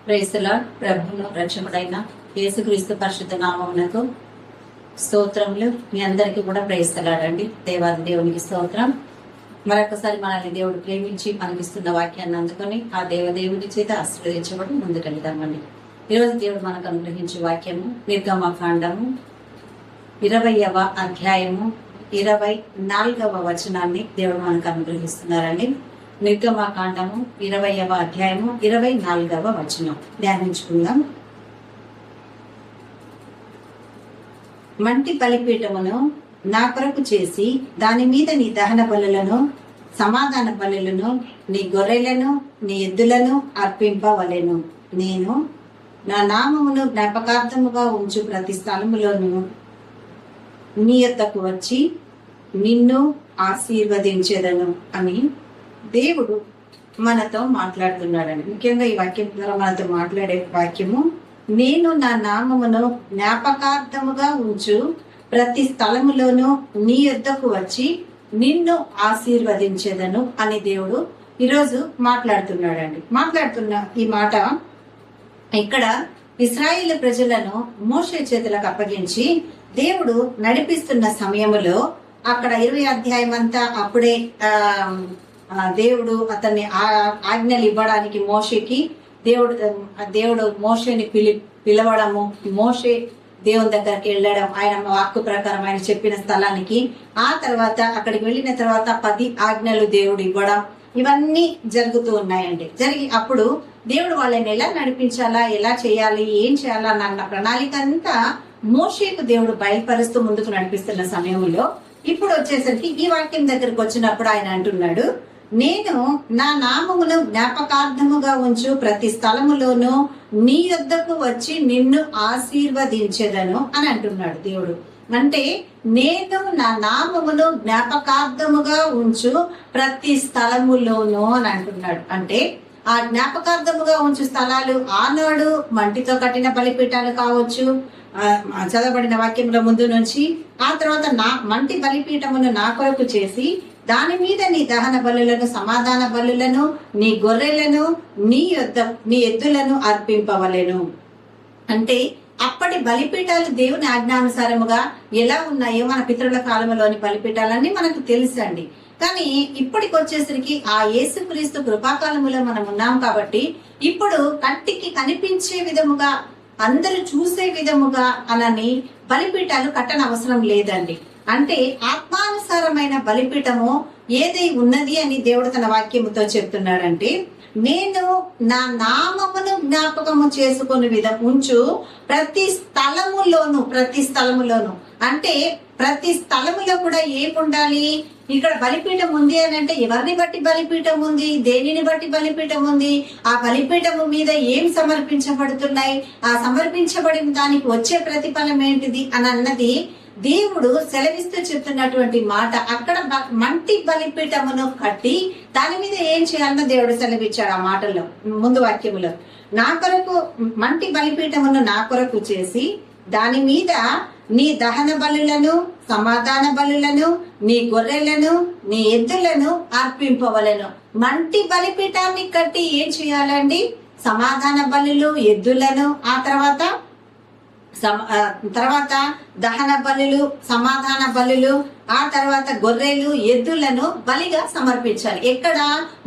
Praise the lord. ప్రభువును రక్షకుడైన యేసుక్రీస్తు పరిశుద్ధ నామమునకు స్తోత్రములు. మీ అందరికీ కూడా ప్రైజ్ ది లార్డ్ అండి. దేవాది దేవునికి స్తోత్రం. మరొకసారి మనల్ని దేవుడు ప్రేమించి మనకిస్తున్న వాక్యాన్ని అందుకొని ఆ దేవదేవుని చేత ఆశీర్వదించబడి ముందుకెళ్దామండి. ఈరోజు దేవుడు మనకు అనుగ్రహించే వాక్యము నిర్గమకాండము 20వ అధ్యాయము 24వ వచనాన్ని దేవుడు మనకు అనుగ్రహిస్తున్నారండి. నిర్గమకాండము 20వ అధ్యాయము 24వ వచనం ధ్యానించుకుందాం. మంటి బలిపీఠమును నా కొరకు చేసి దాని మీద నీ దహన బలులను సమాధాన బలులను నీ గొర్రెలను నీ ఎద్దులను అర్పింపవలెను. నేను నా నామమును జ్ఞాపకార్థముగా ఉంచు ప్రతి స్థలములోను నీ యొద్దకు వచ్చి నిన్ను ఆశీర్వదించెదను అని దేవుడు మనతో మాట్లాడుతున్నాడండి. ముఖ్యంగా ఈ వాక్యం ద్వారా మనతో మాట్లాడే వాక్యము, నేను నా నామమును జ్ఞాపకార్థముగా ఉంచు ప్రతి స్థలములోనూ నీ యొద్దకు వచ్చి నిన్ను ఆశీర్వదించేదను అని దేవుడు ఈరోజు మాట్లాడుతున్నాడండి. మాట్లాడుతున్న ఈ మాట ఇక్కడ ఇశ్రాయేలు ప్రజలను మోషే చేతులకు అప్పగించి దేవుడు నడిపిస్తున్న సమయములో అక్కడ 20 అధ్యాయం అంతా అప్పుడే దేవుడు అతన్ని ఆజ్ఞలు ఇవ్వడానికి మోషేకి దేవుడు మోషేని పిలవడము, మోషే దేవుని దగ్గరికి వెళ్ళడం, ఆయన వాక్కు ప్రకారం ఆయన చెప్పిన స్థలానికి, ఆ తర్వాత అక్కడికి వెళ్ళిన తర్వాత 10 ఆజ్ఞలు దేవుడు ఇవ్వడం, ఇవన్నీ జరుగుతూ ఉన్నాయండి. జరిగి అప్పుడు దేవుడు వాళ్ళని ఎలా నడిపించాలా, ఎలా చేయాలి, ఏం చేయాలా అన్న ప్రణాళిక అంతా మోషేకు దేవుడు బయలుపరుస్తూ ముందుకు నడిపిస్తున్న సమయంలో ఇప్పుడు వచ్చేసరికి ఈ వాక్యం దగ్గరకు వచ్చినప్పుడు ఆయన అంటున్నాడు, నేను నా నామమును జ్ఞాపకార్థముగా ఉంచు ప్రతి స్థలములోనూ నీ యొద్దకు వచ్చి నిన్ను ఆశీర్వదించెదను అని అంటున్నాడు దేవుడు. అంటే నేను నా నామమును జ్ఞాపకార్థముగా ఉంచు ప్రతి స్థలములోనూ అని అంటున్నాడు. అంటే ఆ జ్ఞాపకార్థముగా ఉంచు స్థలాలు ఆనాడు మంటితో కట్టిన బలిపీఠాలు కావచ్చు, చదవబడిన వాక్యంలో ముందు నుంచి, ఆ తర్వాత మంటి బలిపీఠమును నా కొరకు చేసి దాని మీద నీ దహన బలులను సమాధాన బలులను నీ గొర్రెలను నీ ఎద్దులను అర్పింపవలెను. అంటే అప్పటి బలిపీఠాలు దేవుని ఆజ్ఞానుసారముగా ఎలా ఉన్నాయో మన పితరుల కాలంలోని బలిపీఠాలన్నీ మనకు తెలుసండి. కానీ ఇప్పటికి వచ్చేసరికి ఆ యేసుక్రీస్తు కృపాకాలములో మనం ఉన్నాం కాబట్టి ఇప్పుడు కంటికి కనిపించే విధముగా అందరూ చూసే విధముగా అనని బలిపీఠాలు కట్టనవసరం లేదండి. అంటే ఆత్మానుసారమైన బలిపీఠము ఏదై ఉన్నది అని దేవుడు తన వాక్యముతో చెప్తున్నాడంటే, నేను నా నామమును జ్ఞాపకము చేసుకుని ఉంచు ప్రతి స్థలములోను అంటే ప్రతి స్థలములో కూడా ఏముండాలి, ఇక్కడ బలిపీఠం ఉంది అని అంటే ఎవరిని బట్టి బలిపీఠం ఉంది, దేనిని బట్టి బలిపీఠం ఉంది, ఆ బలిపీఠము మీద ఏం సమర్పించబడుతున్నాయి, ఆ సమర్పించబడిన దానికి వచ్చే ప్రతిఫలం ఏంటిది అని అన్నది దేవుడు సెలవిస్తూ చెప్తున్నటువంటి మాట. అక్కడ మంటి బలిపీఠమును కట్టి దాని మీద ఏం చేయాలనో దేవుడు సెలవిచ్చాడు ఆ మాటల్లో ముందు వాక్యములో. నా కొరకు మంటి బలిపీఠమును నా కొరకు చేసి దాని మీద నీ దహన బలులను సమాధాన బలులను నీ గొర్రెలను నీ ఎద్దులను అర్పింపవలెను. మంటి బలిపీఠాన్ని కట్టి ఏం చేయాలండి, సమాధాన బలులు ఎద్దులను, ఆ తర్వాత దహన బలులు సమాధాన బలులు, ఆ తర్వాత గొర్రెలు ఎద్దులను బలిగా సమర్పించాలి. ఎక్కడ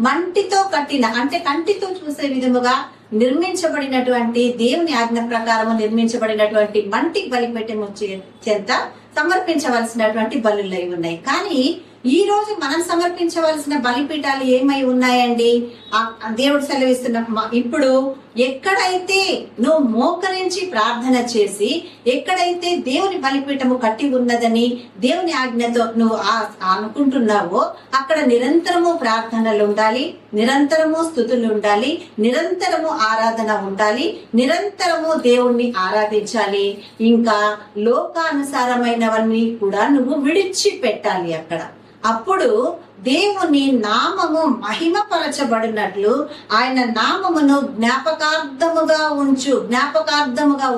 మంటితో కట్టిన అంటే కంటితో చూసే విధముగా నిర్మించబడినటువంటి దేవుని ఆజ్ఞ ప్రకారం నిర్మించబడినటువంటి మంటి బలిపీఠము చెంత సమర్పించవలసినటువంటి బలులై ఉన్నాయి. కానీ ఈ రోజు మనం సమర్పించవలసిన బలిపీఠాలు ఏమై ఉన్నాయండి? దేవుడు సెలవిస్తున్న ఇప్పుడు ఎక్కడైతే నువ్వు మోకరించి ప్రార్థన చేసి, ఎక్కడైతే దేవుని బలిపీఠము కట్టి ఉన్నదని దేవుని ఆజ్ఞతో నువ్వు అనుకుంటున్నావో అక్కడ నిరంతరము ప్రార్థనలు ఉండాలి, నిరంతరము స్థుతులు ఉండాలి, నిరంతరము ఆరాధన ఉండాలి, నిరంతరము దేవుణ్ణి ఆరాధించాలి. ఇంకా లోకానుసారమైనవన్నీ కూడా నువ్వు విడిచిపెట్టాలి. అప్పుడు దేవుని నామము మహిమపరచబడినట్లు ఆయన నామమును జ్ఞాపకార్థముగా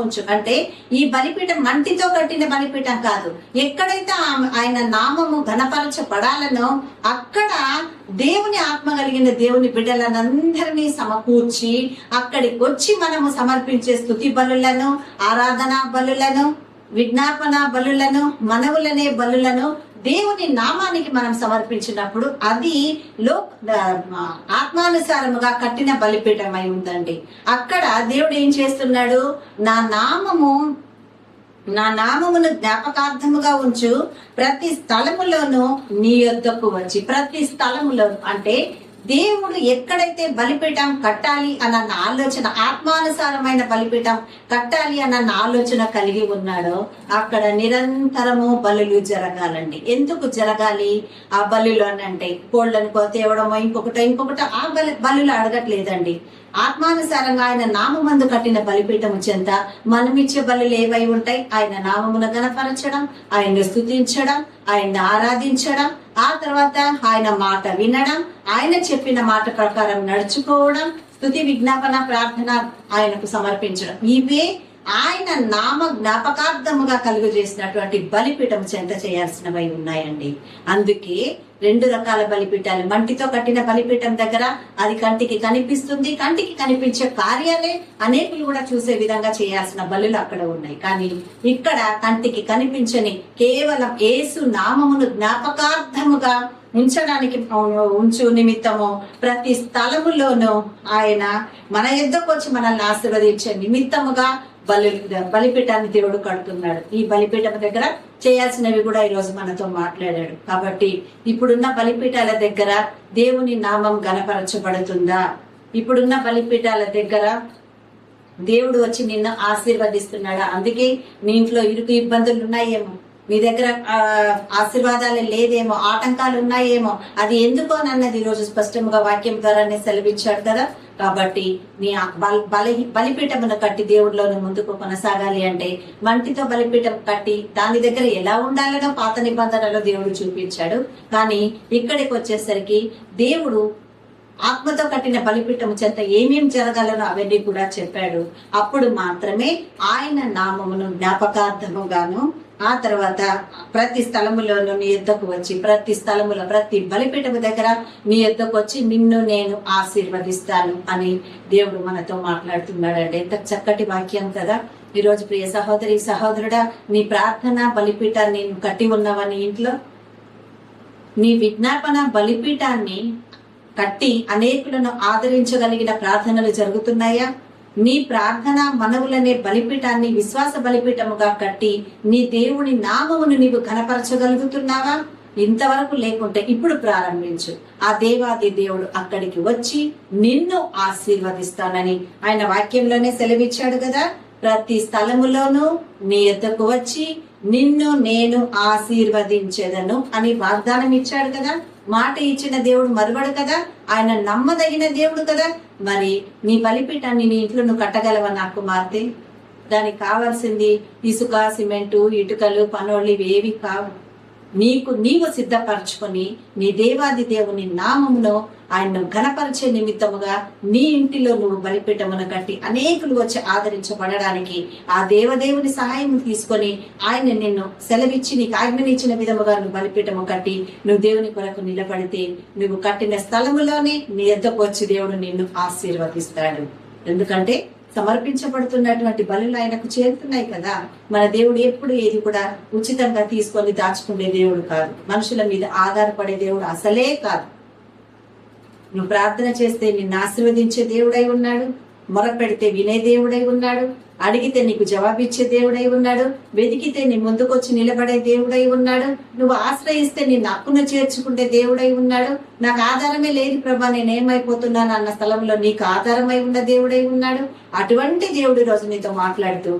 ఉంచు అంటే ఈ బలిపీఠం మంటితో కట్టిన బలిపీఠం కాదు. ఎక్కడైతే ఆయన నామము ఘనపరచబడాలనో అక్కడ దేవుని ఆత్మ కలిగిన దేవుని బిడ్డలనందరినీ సమకూర్చి అక్కడికి వచ్చి మనము సమర్పించే స్తుతి బలులను, ఆరాధనా బలులను, విజ్ఞాపన బలులను, మనవులనే బలులను దేవుని నామానికి మనం సమర్పించినప్పుడు అది ఆత్మానుసారముగా కట్టిన బలిపీఠం అయి ఉందండి. అక్కడ దేవుడు ఏం చేస్తున్నాడు? నా నామమును జ్ఞాపకార్థముగా ఉంచు, ప్రతి స్థలములోనూ నీ యొద్దకు వచ్చి. ప్రతి స్థలములో అంటే దేవుడు ఎక్కడైతే బలిపీఠం కట్టాలి అన్న ఆలోచన, ఆత్మానుసారమైన బలిపీఠం కట్టాలి అన్న ఆలోచన కలిగి ఉన్నాడో అక్కడ నిరంతరము బలులు జరగాలండి. ఎందుకు జరగాలి ఆ బలులు అని అంటే? కోళ్ళను తేవడమో ఇంకొకటి ఆ బలులు అడగట్లేదండి. ఆత్మానుసారంగా ఆయన నామమందు కట్టిన బలిపీఠము చెంత మనమిచ్చే బలులు ఏవై ఉంటాయి? ఆయన నామమును గణపరచడం, ఆయన్ని స్తుతించడం, ఆయన్ని ఆరాధించడం, ఆ తర్వాత ఆయన మాట వినడం, ఆయన చెప్పిన మాట ప్రకారం నడుచుకోవడం, స్తుతి విజ్ఞాపన ప్రార్థన ఆయనకు సమర్పించడం, ఇవే ఆయన నామ జ్ఞాపకార్థముగా కలుగు చేసినటువంటి బలిపీఠం చెంత చేయాల్సినవి ఉన్నాయండి. అందుకే 2 రకాల బలిపీఠాలు. మంటితో కట్టిన బలిపీఠం దగ్గర అది కంటికి కనిపిస్తుంది, కంటికి కనిపించే కార్యాలే అనేకులు కూడా చూసే విధంగా చేయాల్సిన బలులు అక్కడ ఉన్నాయి. కానీ ఇక్కడ కంటికి కనిపించని కేవలం యేసు నామమును జ్ఞాపకార్థముగా ఉంచడానికి ఉంచు నిమిత్తము ప్రతి స్థలములోనూ ఆయన మన యుద్ధకు వచ్చి మనల్ని ఆశీర్వదించే నిమిత్తముగా బలిపీఠాన్ని దేవుడు కడుతున్నాడు. ఈ బలిపీఠం దగ్గర చేయాల్సినవి కూడా ఈ రోజు మనతో మాట్లాడాడు. కాబట్టి ఇప్పుడున్న బలిపీఠాల దగ్గర దేవుని నామం గణపరచబడుతుందా? ఇప్పుడున్న బలిపీఠాల దగ్గర దేవుడు వచ్చి నిన్ను ఆశీర్వదిస్తున్నాడా? అందుకే నీ ఇంట్లో ఇరుకు ఇబ్బందులు ఉన్నాయేమో, మీ దగ్గర ఆశీర్వాదాలు లేదేమో, ఆటంకాలు ఉన్నాయేమో, అది ఎందుకో అన్నది ఈ రోజు స్పష్టంగా వాక్యం ద్వారానే సెలవిచ్చాడు కదా. కాబట్టి నీ బలిపీఠమును కట్టి దేవుడిలోని ముందుకు కొనసాగాలి అంటే మంటితో బలిపీఠం కట్టి దాని దగ్గర ఎలా ఉండాలనో పాత నిబంధనలో దేవుడు చూపించాడు. కానీ ఇక్కడికి వచ్చేసరికి దేవుడు ఆత్మతో కట్టిన బలిపీఠం చెంత ఏమేం జరగాలనో అవన్నీ కూడా చెప్పాడు. అప్పుడు మాత్రమే ఆయన నామమును జ్ఞాపకార్థముగాను, ఆ తర్వాత ప్రతి స్థలములోనూ నీ యుద్ధకు వచ్చి, ప్రతి స్థలములో ప్రతి బలిపీఠము దగ్గర నీ యుద్ధకు వచ్చి నిన్ను నేను ఆశీర్వదిస్తాను అని దేవుడు మనతో మాట్లాడుతున్నాడండి. ఎంత చక్కటి వాక్యం కదా. ఈరోజు ప్రియ సహోదరి సహోదరుడా, నీ ప్రార్థన బలిపీఠాన్ని కట్టి ఉన్నవని ఇంట్లో నీ విజ్ఞాపన బలిపీఠాన్ని కట్టి అనేకులను ఆదరించగలిగిన ప్రార్థనలు జరుగుతున్నాయా? నీ ప్రార్థన మనవులనే బలిపీఠాన్ని విశ్వాస బలిపీఠముగా కట్టి నీ దేవుని నామమును నీవు ఘనపరచగలుగుతున్నావా? ఇంతవరకు లేకుంటే ఇప్పుడు ప్రారంభించు. ఆ దేవాది దేవుడు అక్కడికి వచ్చి నిన్ను ఆశీర్వదిస్తానని ఆయన వాక్యంలోనే సెలవిచ్చాడు కదా. ప్రతి స్థలములోనూ నీ యొద్దకు వచ్చి నిన్ను నేను ఆశీర్వదించెదను అని వాగ్దానం ఇచ్చాడు కదా. మాట ఇచ్చిన దేవుడు మరువడు కదా, ఆయన నమ్మదగిన దేవుడు కదా. మరి నీ బలిపీఠాన్ని నీ ఇంట్లో నువ్వు కట్టగలవా నా కుమార్తె? దానికి కావాల్సింది ఇసుక, సిమెంటు, ఇటుకలు, పనోళ్ళు ఇవేవి కావు. నీవు సిద్ధపరచుకొని నీ దేవాది దేవుని నామమును ఆయన్ను ఘనపరిచే నిమిత్తముగా నీ ఇంటిలో నువ్వు బలిపీఠమును కట్టి అనేకులు వచ్చి ఆదరించబడడానికి ఆ దేవదేవుని సహాయం తీసుకొని ఆయన నిన్ను సెలవిచ్చి నీకు ఆజ్ఞనిచ్చిన విధముగా నువ్వు బలిపీఠము కట్టి నువ్వు దేవుని కొరకు నిలబడితే నువ్వు కట్టిన స్థలములోనే నీ ఎద్దకు వచ్చి దేవుడు నిన్ను ఆశీర్వదిస్తాడు. ఎందుకంటే సమర్పించబడుతున్నటువంటి బలులు ఆయనకు చేరుతున్నాయి కదా. మన దేవుడు ఎప్పుడు ఏది కూడా ఉచితంగా తీసుకొని దాచుకునే దేవుడు కాదు. మనుషుల మీద ఆధారపడే దేవుడు అసలే కాదు. నువ్వు ప్రార్థన చేస్తే నిన్ను ఆశీర్వదించే దేవుడై ఉన్నాడు, మొరపెడితే వినే దేవుడై ఉన్నాడు, అడిగితే నీకు జవాబిచ్చే దేవుడై ఉన్నాడు, వెతికితే నీ ముందుకొచ్చి నిలబడే దేవుడై ఉన్నాడు, నువ్వు ఆశ్రయిస్తే నిన్ను హక్కును చేర్చుకుంటే దేవుడై ఉన్నాడు. నాకు ఆధారమే లేదు ప్రభా, నేనేమైపోతున్నాను అన్న స్థలంలో నీకు ఆధారమై ఉన్న దేవుడై ఉన్నాడు. అటువంటి దేవుడు రోజు నీతో మాట్లాడుతూ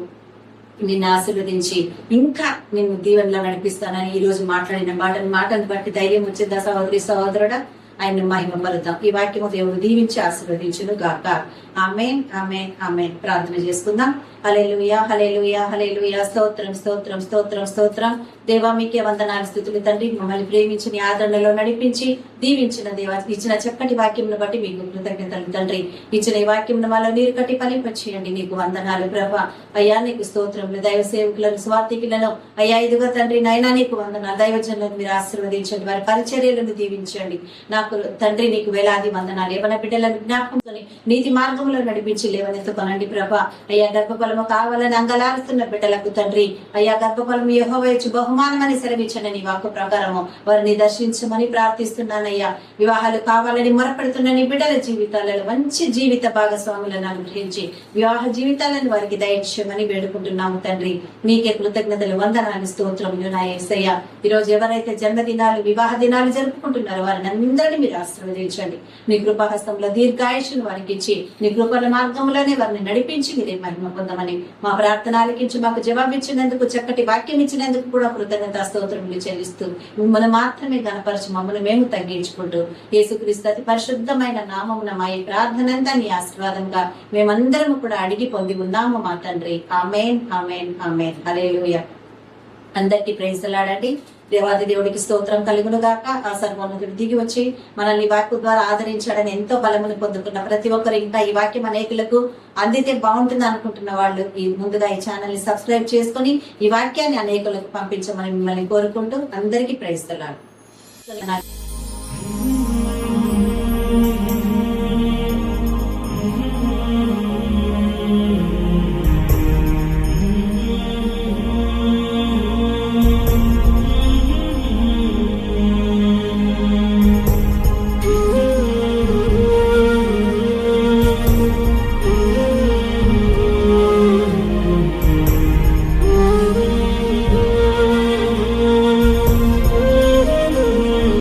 నిన్ను ఆశీర్వదించి ఇంకా నిన్ను దీవెనలో నడిపిస్తానని ఈ రోజు మాట్లాడిన మాటను బట్టి ధైర్యం వచ్చిందా సహోదరి సహోదరుడా? ఆయన మహిమపరుద్దాం. ఈ వాక్యము దేవుడు దీవించి ఆశీర్వదించును గాక. ఆమేన్, ఆమేన్, ఆమేన్. ప్రార్థన చేసుకుందాం. హల్లెలూయా, హల్లెలూయా, హల్లెలూయా. స్తోత్రం, స్తోత్రం, స్తోత్రం, స్తోత్రం. దేవా మీకే వందనాలు, స్తుతులు తండ్రి. మమ్మల్ని ప్రేమించి నీ ఆదరణలో నడిపించి దీవించిన దేవా, ఇచ్చిన చక్కటి వాక్యంను బట్టి మీకు కృతజ్ఞతలు తండ్రి. ఇచ్చిన ఈ వాక్యంను వాళ్ళ నీరు కట్టి ఫలింపచేయండి. నీకు వందనాలు ప్రభా. అయ్యా నీకు స్తోత్రములు. దైవ సేవకులను, స్వార్థికులను అయ్యా ఇదిగో తండ్రి నైనా నీకు వందనాలు. దైవజనులను మీరు ఆశీర్వదించండి, వారి పరిచర్యలను దీవించండి. నాకు తండ్రి నీకు వేలాది వందనాలు. ఏమైనా బిడ్డలను జ్ఞాపకంతో నీతి మార్గంలో నడిపించి లేవనెత్తుకొనండి ప్రభా. అయ్యా గర్భఫలము కావాలని అంగలారుస్తున్న బిడ్డలకు తండ్రి అయ్యా గర్భఫలము యెహోవా ఇచ్చు బహుమానమని సెలవిచ్చని నీ వాక్కు ప్రకారము వారిని దర్శించమని ప్రార్థిస్తున్నానయ్యా. వివాహాలు కావాలని మొరపెడుతున్న నీ బిడ్డల జీవితాలలో మంచి జీవిత భాగస్వాములను అనుగ్రహించి వివాహ జీవితాలను వారికి దయచేయమని వేడుకుంటున్నాము తండ్రి. నీకే కృతజ్ఞతలు, వందనాలు, స్తోత్రములు నా యేసయ్యా. ఈ రోజు ఎవరైతే జన్మదినాలు, వివాహ దినాలు జరుపుకుంటున్నారో వారిని అందరినీ మీరు ఆశీర్వదించండి. నీ కృపాహస్తంలో దీర్ఘాయుషును వారికి ఇచ్చి నీ కృపల మార్గంలోనే వారిని నడిపించి మీరే మహిమ పొందమని మా ప్రార్థన ఆలకించి మాకు జవాబిచ్చినందుకు, చక్కటి వాక్యం ఇచ్చినందుకు కూడా కృతజ్ఞత స్తోత్రములు చెల్లిస్తూ మిమ్మల్ని మాత్రమే గణపరచి మమ్మల్ని మేము తగ్గించుకుంటూ యేసుక్రీస్తు అతి పరిశుద్ధమైన నామమున మా ఈ ప్రార్థనంతా నీ ఆశీర్వాదంగా మేమందరము కూడా అడిగి పొంది ఉన్నాము మా తండ్రి. ఆమేన్, ఆమేన్, ఆమేన్. హల్లెలూయా. అందరికీ ప్రైజ్లాడండి. దేవాది దేవుడికి స్తోత్రం కలుగును గాక. ఆ సర్వోన్నతుడు దిగి వచ్చి మనల్ని వాక్యం ద్వారా ఆదరించాడని ఎంతో బలమును పొందుకున్న ప్రతి ఒక్కరు ఇంకా ఈ వాక్యం అనేకులకు అందితే బాగుంటుంది అనుకుంటున్న వాళ్ళు ముందుగా ఈ ఛానల్ ని సబ్స్క్రైబ్ చేసుకుని ఈ వాక్యాన్ని అనేకులకు పంపించమని మిమ్మల్ని కోరుకుంటూ అందరికీ ప్రైజ్.